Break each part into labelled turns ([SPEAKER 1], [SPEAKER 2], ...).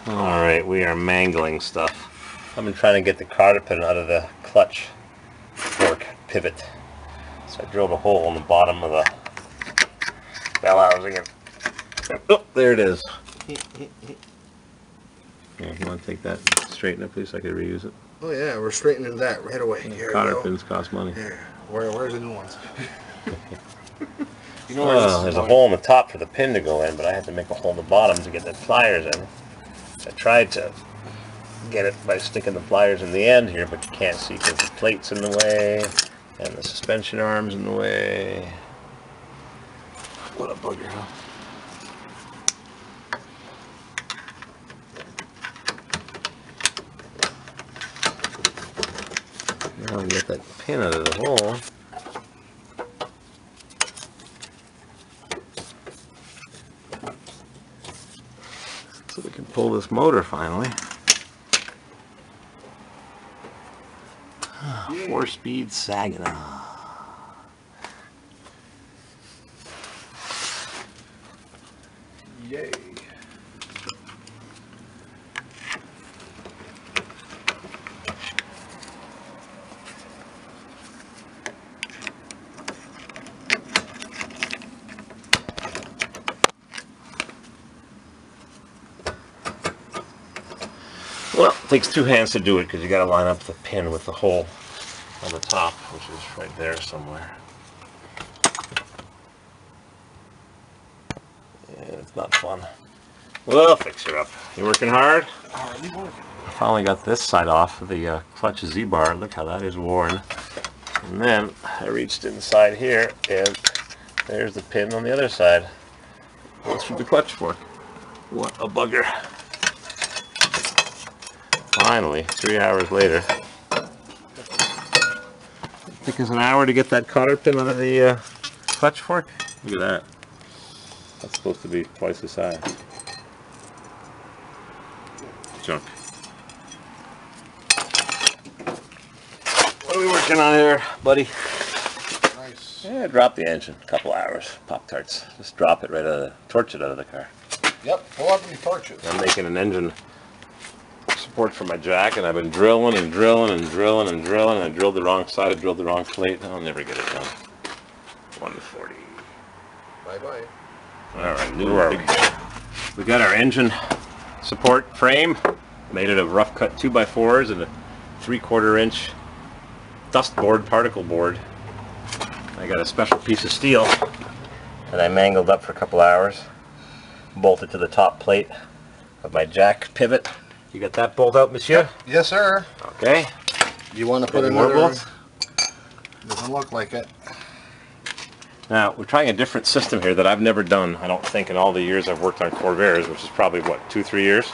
[SPEAKER 1] Alright, we are mangling stuff. I've been trying to get the cotter pin out of the clutch fork pivot. So I drilled a hole in the bottom of the bell housing and oh, there it is. Yeah, you want to take that and straighten it, please, so I can reuse it?
[SPEAKER 2] Oh yeah, we're straightening that right away. Here
[SPEAKER 1] Cotter pins cost money.
[SPEAKER 2] Here. Where's the new ones?
[SPEAKER 1] You know there's a hole in the top for the pin to go in, but I had to make a hole in the bottom to get the pliers in. I tried to get it by sticking the pliers in the end here, but you can't see because the plate's in the way and the suspension arm's in the way. What a bugger, huh? Now we get that pin out of the hole. So we can pull this motor finally. 4-speed Saginaw.
[SPEAKER 2] Yay.
[SPEAKER 1] Well, it takes two hands to do it because you got to line up the pin with the hole on the top, which is right there somewhere. And it's not fun. Well, fix her up. You working hard?
[SPEAKER 2] Already working.
[SPEAKER 1] I finally got this side off of the clutch Z-bar. Look how that is worn. And then I reached inside here and there's the pin on the other side. That's for the clutch fork. What a bugger. Finally, 3 hours later. It took us an hour to get that cotter pin out of the clutch fork. Look at that. That's supposed to be twice the size. Junk. What are we working on here, buddy?
[SPEAKER 2] Nice.
[SPEAKER 1] Yeah, drop the engine. A couple hours. Pop-Tarts. Just drop it right out of the, torch it out of the car.
[SPEAKER 2] Yep, pull up and torch it.
[SPEAKER 1] I'm making an engine support for my jack, and I've been drilling and drilling and drilling and drilling, and I drilled the wrong side, I drilled the wrong plate. I'll never get it done. 140.
[SPEAKER 2] Bye-bye.
[SPEAKER 1] Alright, where are we? We got our engine support frame. Made it of rough cut 2x4s and a 3/4 inch dust board, particle board. I got a special piece of steel that I mangled up for a couple hours. Bolted to the top plate of my jack pivot. You got that bolt out, monsieur?
[SPEAKER 2] Yep. Yes, sir.
[SPEAKER 1] Okay.
[SPEAKER 2] You want to put
[SPEAKER 1] Any
[SPEAKER 2] another?
[SPEAKER 1] more bolts?
[SPEAKER 2] Doesn't look like it.
[SPEAKER 1] Now, we're trying a different system here that I've never done, I don't think, in all the years I've worked on Corvairs, which is probably, what, 2-3 years?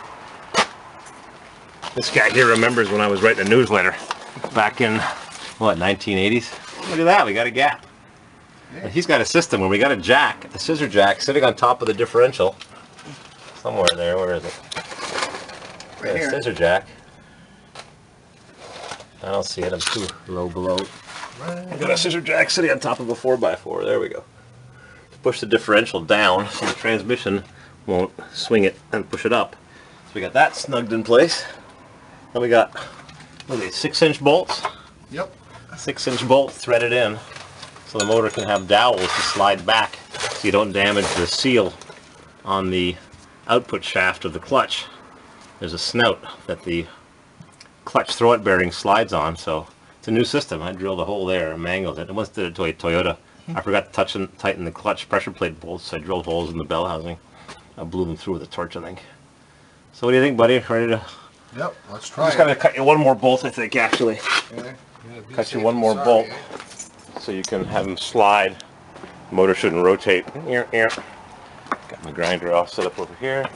[SPEAKER 1] This guy here remembers when I was writing a newsletter back in, what, 1980s? Look at that, we got a gap. Yeah. He's got a system where we got a jack, a scissor jack, sitting on top of the differential. Somewhere there, where is it?
[SPEAKER 2] Right here.
[SPEAKER 1] A scissor jack. I don't see it, I'm too low below. I got a scissor jack sitting on top of a 4x4. There we go. To push the differential down so the transmission won't swing it and push it up. So we got that snugged in place. Then we got, what are these, 6-inch bolts?
[SPEAKER 2] Yep.
[SPEAKER 1] 6-inch bolt threaded in so the motor can have dowels to slide back so you don't damage the seal on the output shaft of the clutch. There's a snout that the clutch throwout bearing slides on, so it's a new system. I drilled a hole there and mangled it. I once did it to a Toyota. I forgot to tighten the clutch pressure plate bolts, so I drilled holes in the bell housing. I blew them through with a torch, I think. So what do you think, buddy? Ready to?
[SPEAKER 2] Yep, let's try
[SPEAKER 1] Just gotta cut you one more bolt, I think, actually.
[SPEAKER 2] Okay.
[SPEAKER 1] Cut you one more bolt so you can have them slide. The motor shouldn't rotate. Got my grinder all set up over here.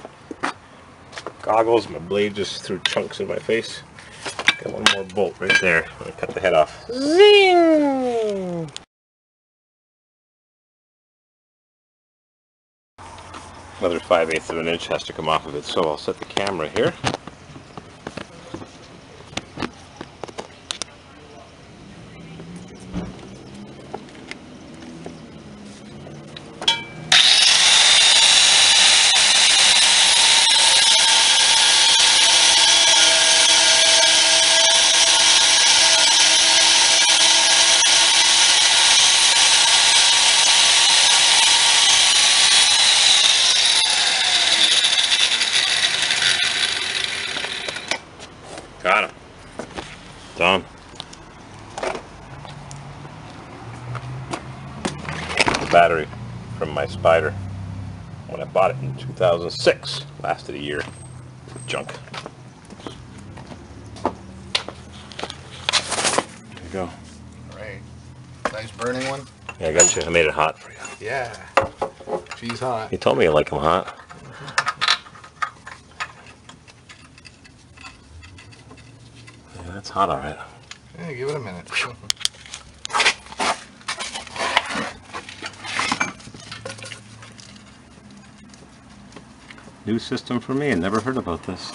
[SPEAKER 1] Goggles, my blade just threw chunks in my face. Got one more bolt right there. I'm gonna cut the head off. Zing! Another 5/8 of an inch has to come off of it, so I'll set the camera here. Got him. Done. The battery from my Spider, when I bought it in 2006, lasted a year. Junk. There you go.
[SPEAKER 2] Alright. Nice burning one.
[SPEAKER 1] Yeah, I got you. I made it hot for you.
[SPEAKER 2] Yeah. She's hot.
[SPEAKER 1] You told me you like them hot. Yeah, that's hot, alright.
[SPEAKER 2] Yeah, give it a minute.
[SPEAKER 1] New system for me. I never heard about this.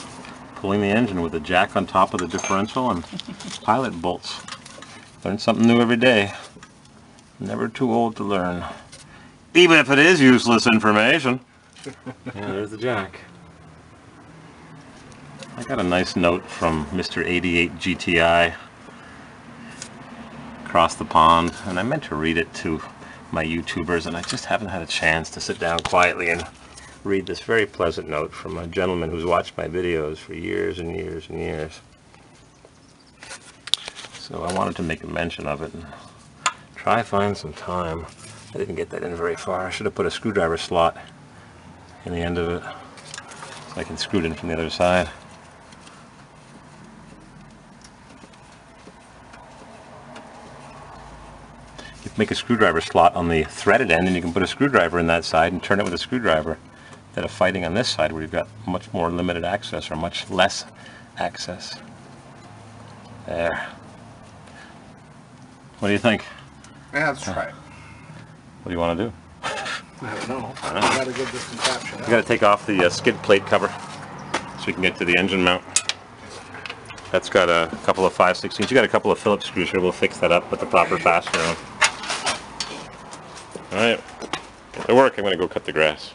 [SPEAKER 1] Pulling the engine with a jack on top of the differential and pilot bolts. Learn something new every day. Never too old to learn. Even if it is useless information. Yeah, there's the jack. I got a nice note from Mr. 88 GTI across the pond, and I meant to read it to my YouTubers, and I just haven't had a chance to sit down quietly and read this very pleasant note from a gentleman who's watched my videos for years and years and years. So I wanted to make a mention of it and try to find some time. I didn't get that in very far. I should have put a screwdriver slot in the end of it so I can screw it in from the other side. You can make a screwdriver slot on the threaded end, and you can put a screwdriver in that side and turn it with a screwdriver, instead of fighting on this side where you've got much more limited access, or much less access. There. What do you think?
[SPEAKER 2] Yeah, let's try it.
[SPEAKER 1] What do you want to do?
[SPEAKER 2] I don't know.
[SPEAKER 1] I know.
[SPEAKER 2] I gotta get this contraption out.
[SPEAKER 1] We got to take off the skid plate cover so we can get to the engine mount. That's got a couple of 5/16. You got a couple of Phillips screws here. We'll fix that up, put the proper fastener on. All right, get to work. I'm going to go cut the grass.